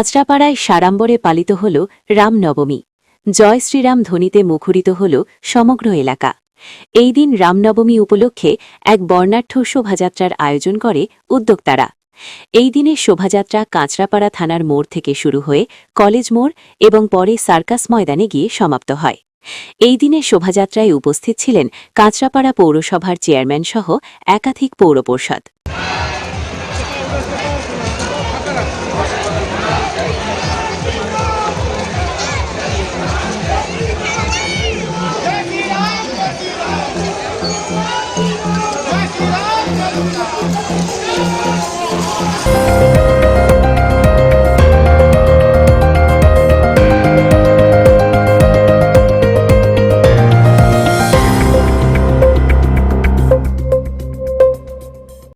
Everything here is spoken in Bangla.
কাঁচরাপাড়ায় সাড়ম্বরে পালিত হল রামনবমী। জয় শ্রীরাম ধ্বনিতে মুখরিত হল সমগ্র এলাকা। এই দিন রামনবমী উপলক্ষে এক বর্ণাঢ্য শোভাযাত্রার আয়োজন করে উদ্যোক্তারা। এই দিনের শোভাযাত্রা কাঁচরাপাড়া থানার মোড় থেকে শুরু হয়ে কলেজ মোড় এবং পরে সার্কাস ময়দানে গিয়ে সমাপ্ত হয়। এই দিনের শোভাযাত্রায় উপস্থিত ছিলেন কাঁচরাপাড়া পৌরসভার চেয়ারম্যান সহ একাধিক পৌর পরিষদ।